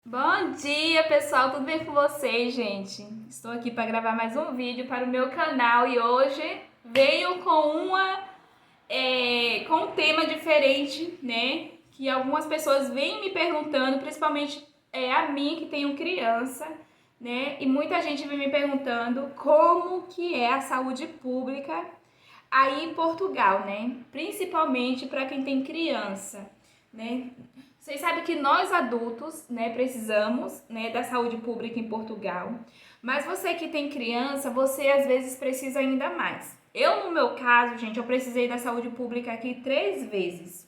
Bom dia, pessoal, tudo bem com vocês, gente? Estou aqui para gravar mais um vídeo para o meu canal e hoje venho com um tema diferente, né? Que algumas pessoas vêm me perguntando, principalmente a mim que tenho criança, né? E muita gente vem me perguntando como que é a saúde pública aí em Portugal, né? Principalmente para quem tem criança, né? Vocês sabem que nós adultos, né, precisamos, né, da saúde pública em Portugal. Mas você que tem criança, você às vezes precisa ainda mais. Eu, no meu caso, gente, eu precisei da saúde pública aqui 3 vezes.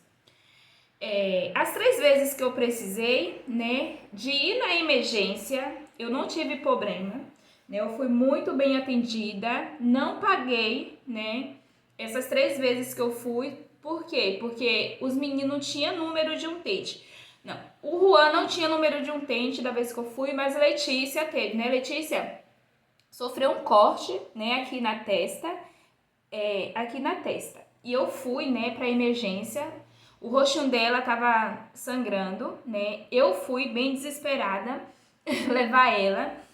As 3 vezes que eu precisei, né, de ir na emergência, eu não tive problema, né, eu fui muito bem atendida, não paguei, né, essas 3 vezes que eu fui. Por quê? Porque os meninos tinham número de utente. Não, o Juan não tinha número de utente da vez que eu fui, mas a Letícia teve, né? Letícia sofreu um corte, né, aqui na testa. E eu fui, né, pra emergência. O rostinho dela tava sangrando, né? Eu fui bem desesperada levar ela.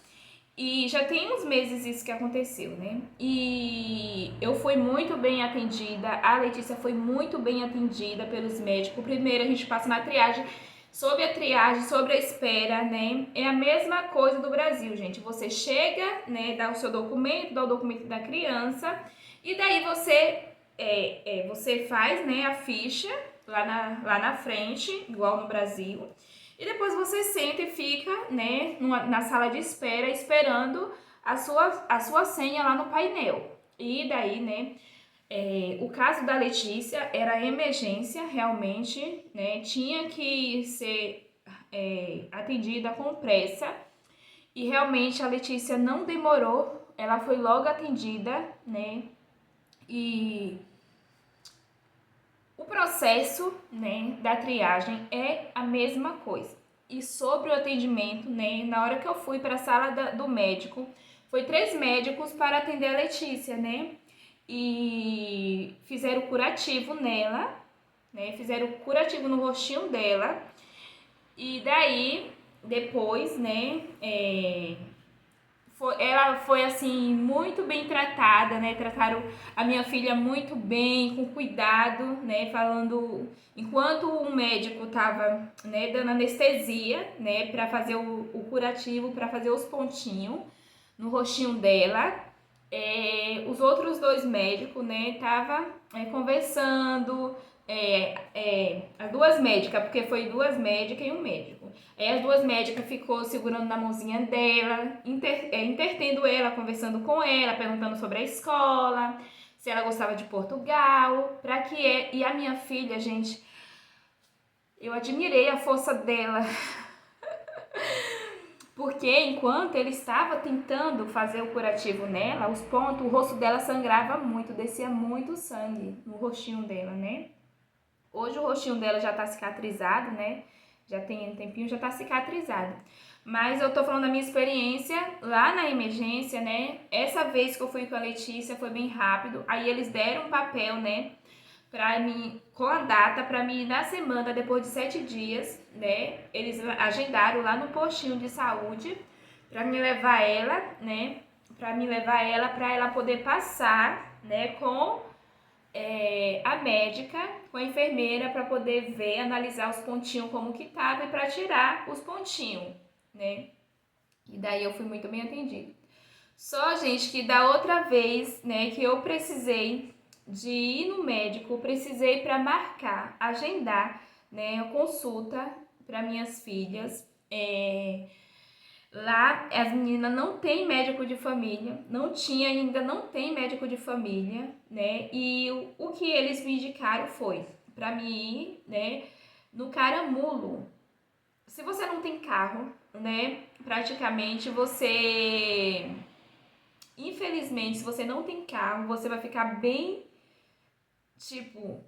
E já tem uns meses isso que aconteceu, né? E eu fui muito bem atendida, a Letícia foi muito bem atendida pelos médicos. Primeiro a gente passa na triagem, sobre a triagem, sobre a espera, né? É a mesma coisa do Brasil, gente. Você chega, né, dá o seu documento, dá o documento da criança, e daí você faz, né, a ficha lá na frente, igual no Brasil. E depois você senta e fica, né, na sala de espera, esperando a sua senha lá no painel. E daí, né, o caso da Letícia era emergência, realmente, né, tinha que ser atendida com pressa. E realmente a Letícia não demorou, ela foi logo atendida, né, e o processo, né, da triagem é a mesma coisa. E sobre o atendimento, né, na hora que eu fui para a sala do médico, foi 3 médicos para atender a Letícia, né? E fizeram curativo nela, né? Fizeram curativo no rostinho dela. E daí, depois, né, ela foi assim muito bem tratada, né? Trataram a minha filha muito bem, com cuidado, né? Falando enquanto o médico tava, né, dando anestesia, né, para fazer o curativo, para fazer os pontinhos no rostinho dela. Os outros 2 médicos, né, tava conversando, as 2 médicas, porque foi 2 médicas e um médico. As 2 médicas ficou segurando na mãozinha dela, intertendo ela, conversando com ela, perguntando sobre a escola, se ela gostava de Portugal, e a minha filha, gente, eu admirei a força dela. Porque enquanto ele estava tentando fazer o curativo nela, os pontos, o rosto dela sangrava muito, descia muito sangue no rostinho dela, né? Hoje o rostinho dela já tá cicatrizado, né? Já tem um tempinho, já tá cicatrizado. Mas eu tô falando da minha experiência lá na emergência, né? Essa vez que eu fui com a Letícia foi bem rápido. Aí eles deram um papel, né? Pra mim, com a data, pra mim ir na semana, depois de 7 dias, né? Eles agendaram lá no postinho de saúde pra me levar ela, né? Pra ela poder passar, né? Com a médica, com a enfermeira, para poder ver, analisar os pontinhos como que tava e para tirar os pontinhos, né? E daí eu fui muito bem atendida. Só, gente, que da outra vez, né, que eu precisei de ir no médico, precisei para marcar, agendar, né, a consulta para minhas filhas. Lá as meninas não tem médico de família, não tinha ainda, não tem médico de família, né? E o que eles me indicaram foi para mim ir, né, no Caramulo. Se você não tem carro, né, praticamente infelizmente, se você não tem carro, você vai ficar bem, tipo,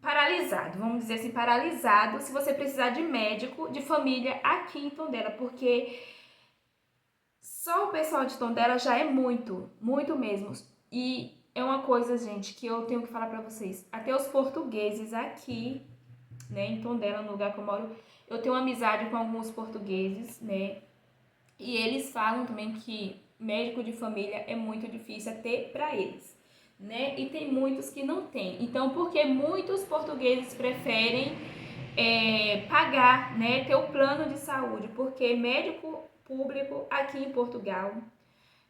paralisado, vamos dizer assim, paralisado se você precisar de médico de família aqui em Tondela, porque só o pessoal de Tondela já é muito, muito mesmo. E é uma coisa, gente, que eu tenho que falar pra vocês. Até os portugueses aqui, né, em Tondela, no lugar que eu moro, Eu tenho amizade com alguns portugueses, né? E eles falam também que médico de família é muito difícil até para eles, né? E tem muitos que não tem. Então, porque muitos portugueses preferem pagar, né? Ter o plano de saúde, porque médico público aqui em Portugal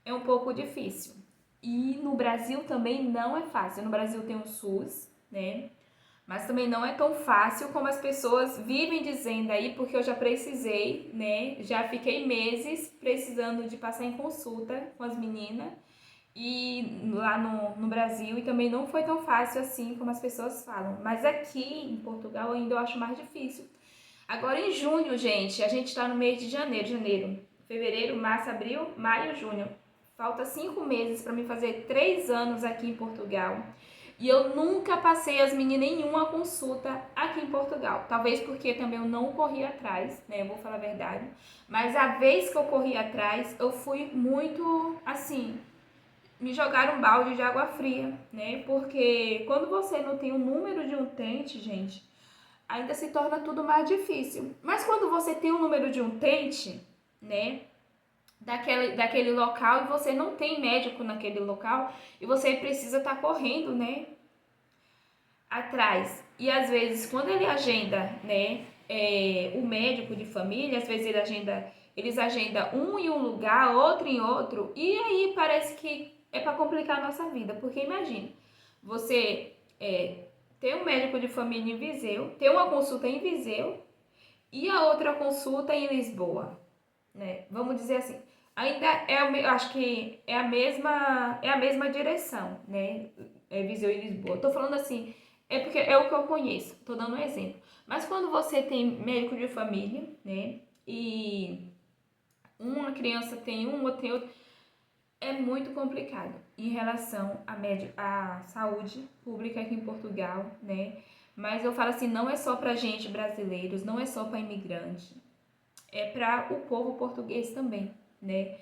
é um pouco difícil. E no Brasil também não é fácil. No Brasil tem o SUS, né? Mas também não é tão fácil como as pessoas vivem dizendo aí, porque eu já precisei, né? Já fiquei meses precisando de passar em consulta com as meninas e lá no Brasil, e também não foi tão fácil assim como as pessoas falam. Mas aqui em Portugal ainda eu acho mais difícil. Agora em junho, gente, a gente tá no mês de janeiro, fevereiro, março, abril, maio, junho. Falta 5 meses para me fazer 3 anos aqui em Portugal. E eu nunca passei as meninas em uma consulta aqui em Portugal. Talvez porque também eu não corri atrás, né? Eu vou falar a verdade. Mas a vez que eu corri atrás, eu fui muito assim, me jogaram um balde de água fria, né? Porque quando você não tem o número de utente, gente, ainda se torna tudo mais difícil. Mas quando você tem o número de utente, né? Daquele local e você não tem médico naquele local e você precisa estar correndo, né, atrás. E às vezes quando ele agenda, né, o médico de família, às vezes eles agendam um em um lugar, outro em outro, e aí parece que é para complicar a nossa vida, porque imagine, você ter um médico de família em Viseu, ter uma consulta em Viseu e a outra consulta em Lisboa, né? Vamos dizer assim, ainda acho que é a mesma direção, né? Viseu e Lisboa. Tô falando assim, é porque é o que eu conheço, tô dando um exemplo. Mas quando você tem médico de família, né? E uma criança tem um, outra tem outro, é muito complicado em relação à saúde pública aqui em Portugal, né? Mas eu falo assim, não é só pra gente brasileiros, não é só para imigrante, é para o povo português também, né?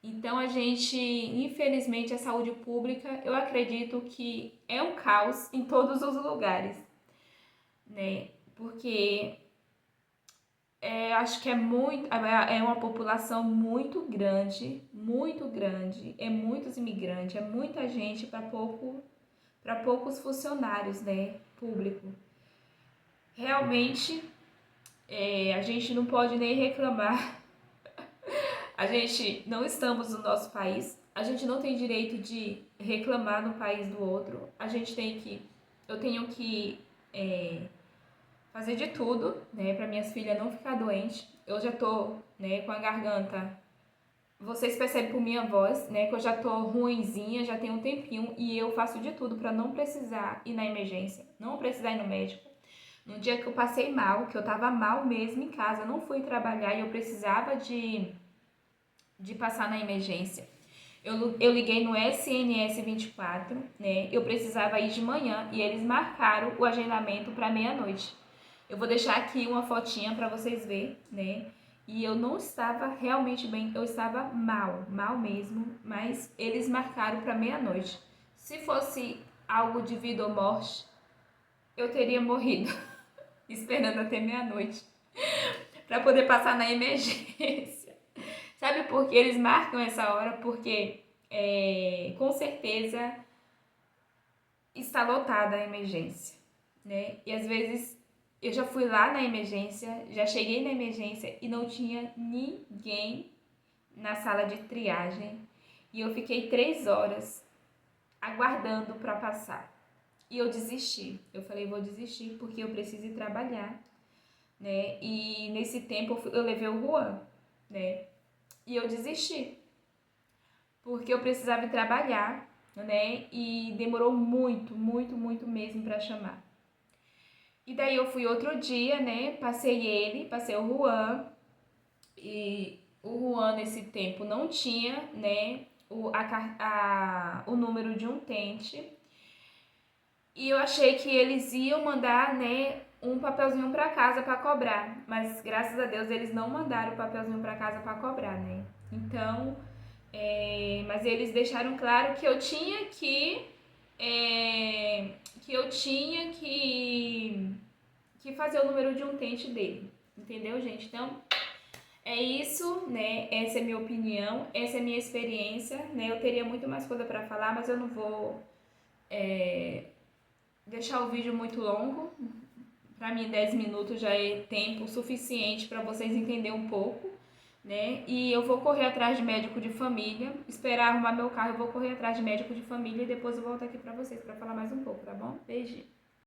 Então a gente, infelizmente, a saúde pública, eu acredito que é um caos em todos os lugares, né? Porque acho que é uma população muito grande, é muitos imigrantes, é muita gente para poucos funcionários, né? Público. Realmente, a gente não pode nem reclamar. A gente não estamos no nosso país, a gente não tem direito de reclamar no país do outro. Eu tenho que fazer de tudo, né, para minhas filhas não ficar doente. Eu já tô, né, com a garganta. Vocês percebem por minha voz, né, que eu já tô ruinzinha, já tem um tempinho e eu faço de tudo para não precisar ir na emergência, não precisar ir no médico. No dia que eu passei mal, que eu tava mal mesmo em casa, não fui trabalhar e eu precisava de passar na emergência. Eu liguei no SNS 24, né? Eu precisava ir de manhã e eles marcaram o agendamento para meia-noite. Eu vou deixar aqui uma fotinha para vocês verem, né? E eu não estava realmente bem, eu estava mal mesmo, mas eles marcaram para meia-noite. Se fosse algo de vida ou morte, eu teria morrido esperando até meia-noite para poder passar na emergência. Sabe por que eles marcam essa hora? Porque com certeza está lotada a emergência, né? E às vezes eu já fui lá na emergência, já cheguei na emergência e não tinha ninguém na sala de triagem. E eu fiquei 3 horas aguardando para passar. E eu desisti. Eu falei, vou desistir porque eu preciso ir trabalhar, né? E nesse tempo eu levei o Juan, né? E eu desisti, porque eu precisava ir trabalhar, né? E demorou muito mesmo para chamar. E daí eu fui outro dia, né? Passei o Juan, e o Juan nesse tempo não tinha, né? O número de utente. E eu achei que eles iam mandar, né, um papelzinho para casa para cobrar, mas graças a Deus eles não mandaram o papelzinho para casa para cobrar, né? Então, mas eles deixaram claro que eu tinha que fazer o número de utente dele. Entendeu, gente? Então, é isso, né? Essa é minha opinião, essa é minha experiência, né? Eu teria muito mais coisa para falar, mas eu não vou deixar o vídeo muito longo. Para mim, 10 minutos já é tempo suficiente para vocês entenderem um pouco, né? E eu vou correr atrás de médico de família, esperar arrumar meu carro, eu vou correr atrás de médico de família e depois eu volto aqui para vocês para falar mais um pouco, tá bom? Beijinho.